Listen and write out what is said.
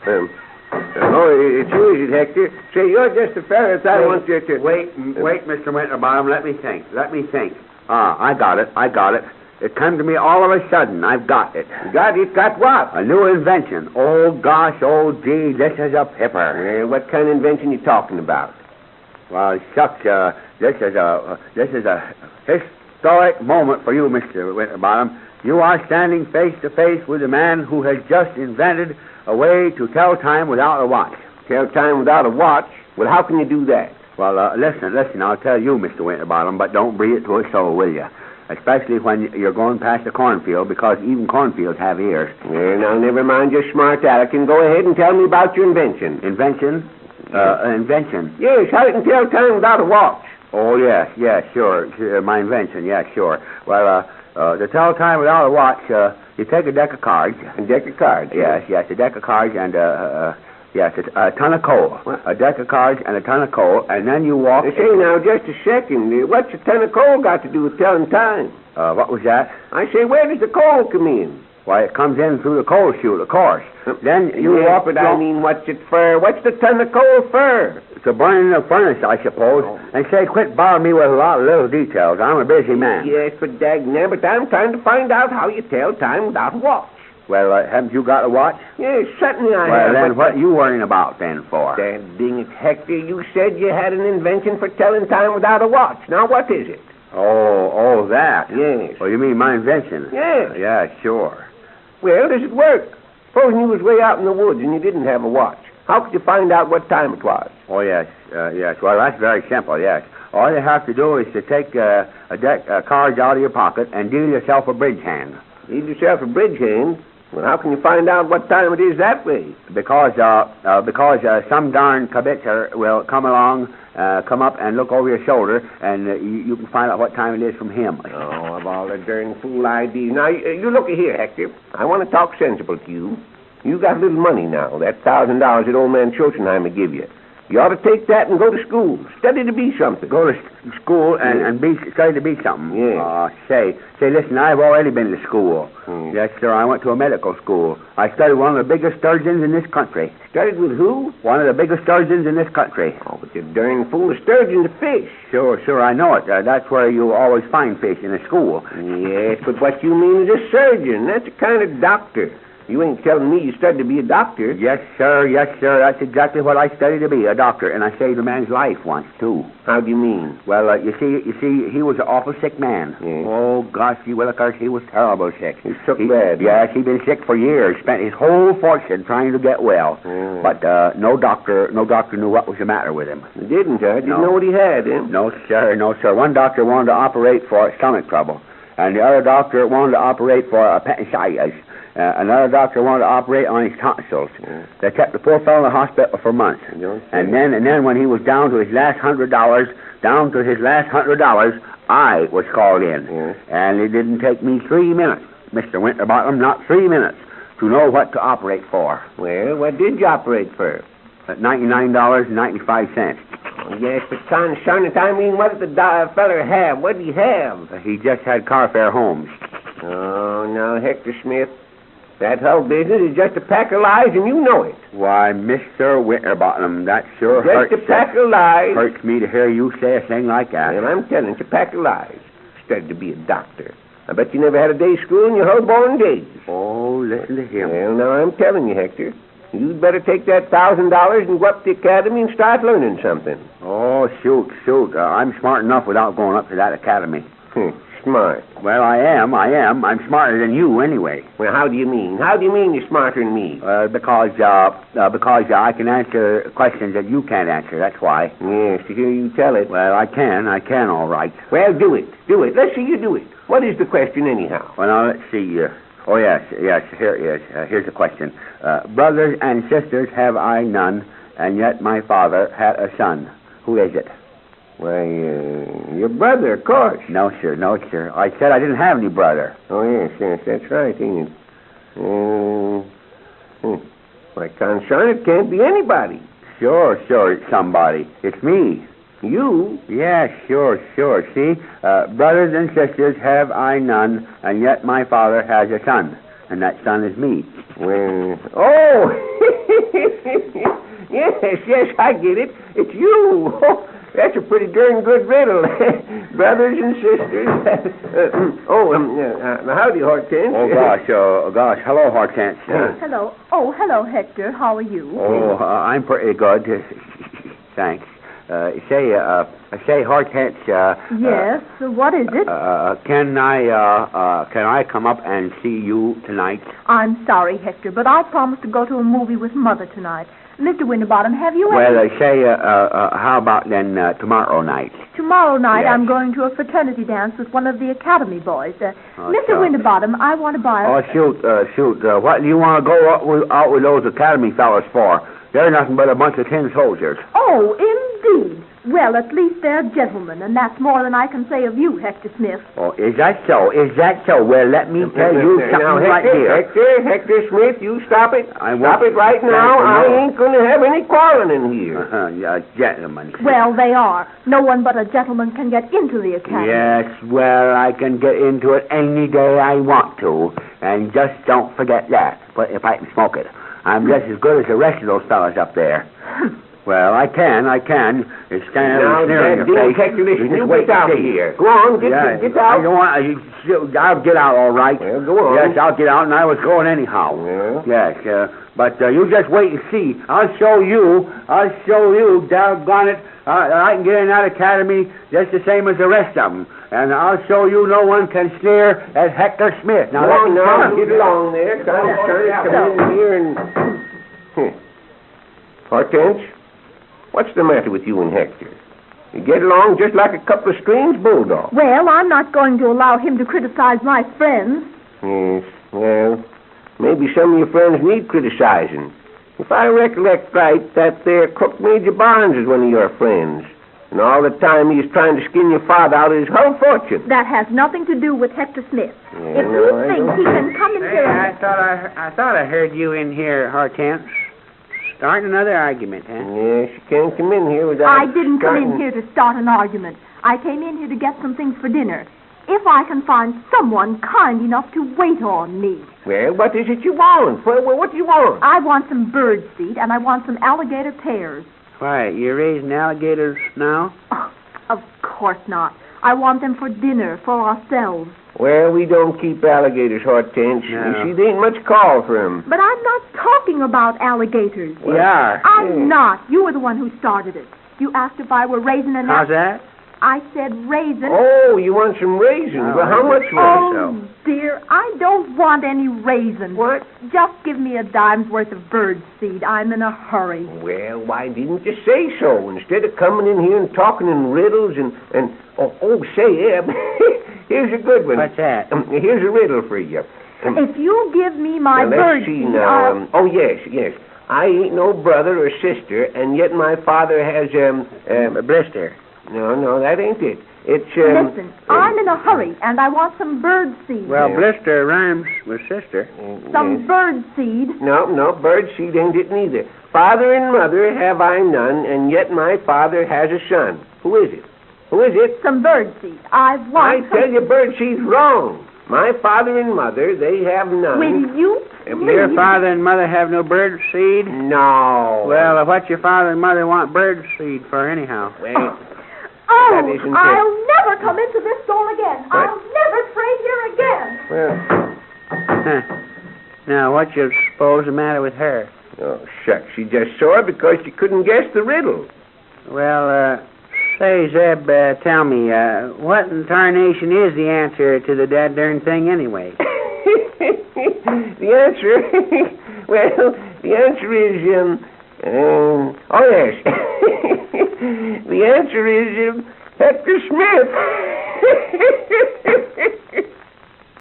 It's you, is it, Hector? Say, you're just a fella that I want you to... Wait, Mr. Winterbottom, let me think. I got it. It came to me all of a sudden. I've got it. You got it? Got what? A new invention. Oh, gosh, oh, gee, this is a pipper. What kind of invention you talking about? Well, shucks, this is a historic moment for you, Mr. Winterbottom. You are standing face to face with a man who has just invented a way to tell time without a watch. Tell time without a watch? Well, how can you do that? Well, listen, I'll tell you, Mr. Winterbottom, but don't breathe it to a soul, will you? Especially when you're going past a cornfield, because even cornfields have ears. Well, now, never mind your smart alecken. Go ahead and tell me about your invention. Invention? Invention. Yes, how you can tell time without a watch. Oh, yes, sure. My invention, yes, sure. Well, to tell time without a watch, you take a deck of cards. A deck of cards? Yes, a deck of cards and, a ton of coal. What? A deck of cards and a ton of coal, and then you walk... Say, now, just a second. What's a ton of coal got to do with telling time? What was that? I say, where does the coal come in? Why, it comes in through the coal chute, of course. Then you walk... but I mean, what's it for? What's the ton of coal for? To burn in the furnace, I suppose. Oh. And say, quit bothering me with a lot of little details. I'm a busy man. Yes, but but I'm trying to find out how you tell time without a watch. Well, haven't you got a watch? Yes, certainly I have. Well, then what are you worrying about then for? Dang it, Hector, you said you had an invention for telling time without a watch. Now, what is it? Oh, that? Yes. Oh, you mean my invention? Yes. Yeah, sure. Well, does it work? Supposing you was way out in the woods and you didn't have a watch. How could you find out what time it was? Oh, yes. Well, that's very simple, yes. All you have to do is to take a deck of cards out of your pocket and deal yourself a bridge hand. Deal yourself a bridge hand? Well, how can you find out what time it is that way? Because some darn kibitzer will come up and look over your shoulder, and you can find out what time it is from him. Oh, of all the darn fool ideas. Now, you look here, Hector. I want to talk sensible to you. You got a little money now, that $1,000 that old man Schulzenheimer give you. You ought to take that and go to school. Study to be something. Go to school and study to be something? Yeah. Say, listen, I've already been to school. Yes, sir, I went to a medical school. I studied one of the biggest surgeons in this country. Studied with who? One of the biggest surgeons in this country. Oh, but you darn fool, a sturgeon to fish. Sure, I know it. That's where you always find fish, in a school. Yes, but what you mean is a surgeon. That's a kind of doctor. You ain't telling me you studied to be a doctor. Yes, sir. That's exactly what I studied to be, a doctor. And I saved a man's life once, too. How do you mean? Well, you see, he was an awful sick man. Yeah. Oh, gosh, Willikers, he was terrible sick. He took bad. Yes, he'd been sick for years. Spent his whole fortune trying to get well. Yeah. But no doctor knew what was the matter with him. He didn't, huh? Didn't know what he had, eh? No, sir. One doctor wanted to operate for stomach trouble. And the other doctor wanted to operate for appendicitis. Another doctor wanted to operate on his tonsils. Yeah. They kept the poor fellow in the hospital for months. And then when he was down to his last $100, I was called in. Yeah. And it didn't take me 3 minutes, Mr. Winterbottom, not 3 minutes, to know what to operate for. Well, what did you operate for? At $99.95. Oh, yes, but son, I mean, what did the feller have? What did he have? He just had car fare home. Oh, now, Hector Smith, that whole business is just a pack of lies, and you know it. Why, Mr. Winterbottom, that sure hurts. Just a pack of lies. Hurts me to hear you say a thing like that. Well, I'm telling you, it's a pack of lies. Studied to be a doctor. I bet you never had a day school in your whole born days. Oh, listen to him. Well, now, I'm telling you, Hector, you'd better take that $1,000 and go up to the academy and start learning something. Oh, shoot. I'm smart enough without going up to that academy. Smart. Well, I am. I'm smarter than you, anyway. Well, how do you mean? How do you mean you're smarter than me? Because I can answer questions that you can't answer. That's why. Yes, to hear you tell it. Well, I can, all right. Well, do it. Let's see you do it. What is the question, anyhow? Well, now, let's see. Oh, yes, here it is. Here's the question. Brothers and sisters have I none, and yet my father had a son. Who is it? Why, your brother, of course. No, sir. I said I didn't have any brother. Oh, yes, that's right, ain't it? Why, concern, it can't be anybody. Sure, it's somebody. It's me. You? Yes, sure. See, brothers and sisters have I none, and yet my father has a son, and that son is me. Well, oh! yes, I get it. It's you. Oh, that's a pretty darn good riddle. Brothers and sisters. Howdy, Hortense. Gosh. Hello, Hortense. Hello. Oh, hello, Hector. How are you? Oh, I'm pretty good. Thanks. Say, Hortense. Yes. What is it? Can I come up and see you tonight? I'm sorry, Hector, but I promised to go to a movie with Mother tonight. Mr. Winterbottom, have you Well, any... how about then tomorrow night? Tomorrow night, Yes. I'm going to a fraternity dance with one of the Academy boys. Mr. so- Winterbottom, I want to buy a... Oh, shoot. What do you want to go out with those Academy fellas for? They're nothing but a bunch of tin soldiers. Oh, indeed. Well, at least they're gentlemen, and that's more than I can say of you, Hector Smith. Oh, is that so? Well, let me tell you something Now, right here. Hector Smith, you stop it. I won't. Stop it right now. I ain't going to have any quarreling in here. Gentlemen. Well, they are. No one but a gentleman can get into the Academy. Yes, well, I can get into it any day I want to. And just don't forget that. But if I can smoke it, I'm just as good as the rest of those fellas up there. Well, I can. It's standing Now, there in your face. Hector, listen, you wait get out and see. here. Go on, get I out. don't want. I'll get out all right. Well, go on. Yes, I'll get out, and I was going anyhow. Yeah. Yes, but you just wait and see. I'll show you. Doggone it. I can get in that academy just the same as the rest of them. And I'll show you no one can sneer at Hector Smith. Now, Go on now, get along there. Trying to come in here and... Hortense, what's the matter with you and Hector? You get along just like a couple of strange bulldogs. Well, I'm not going to allow him to criticize my friends. Yes, well, maybe some of your friends need criticizing. If I recollect right, that there Crook Major Barnes is one of your friends. And all the time he's trying to skin your father out of his whole fortune. That has nothing to do with Hector Smith. Yeah, If no, he I thinks don't- he can come in here... I thought I heard you in here, Hortense. Starting another argument, huh? Yes, you can't come in here without... I didn't come in starting- here to start an argument. I came in here to get some things for dinner. If I can find someone kind enough to wait on me. Well, what is it you want? Well, what do you want? I want some bird seed, and I want some alligator pears. Why, you're raising alligators now? Oh, of course not. I want them for dinner, for ourselves. Well, we don't keep alligators, Hortense. No. You see, there ain't much call for 'em. But I'm not talking about alligators. We are. I'm not. You were the one who started it. You asked if I were raising an... How's that? I said raisin. Oh, you want some raisins? Oh, Well, how much Oh, raisins? dear, I don't want any raisins. What? Just give me a dime's worth of bird seed. I'm in a hurry. Well, why didn't you say so? Instead of coming in here and talking in riddles and say, Eb, here's a good one. What's that? Here's a riddle for you. If you give me my Now, bird let's see seed, now. Yes. I ain't no brother or sister, and yet my father has, A blister. No, that ain't it. It's, Listen, I'm in a hurry, and I want some bird seed. Well, Yeah. blister rhymes with sister. Some bird seed. No, bird seed ain't it neither. Father and mother have I none, and yet my father has a son. Who is it? Some bird seed. I I want some... tell you, bird seed's wrong. My father and mother, they have none. Will you Your please... father and mother have no bird seed? No. Well, what your father and mother want bird seed for anyhow? Well, Oh, that isn't it. I'll never come into this store again. What? I'll never trade here again. Huh. Now, what you suppose the matter with her? oh, shucks. She just saw it because she couldn't guess the riddle. Well, say, Zeb, tell me, what in tarnation is the answer to the dad darn thing anyway? The answer, well, the answer is, oh yes, the answer is Hector Smith.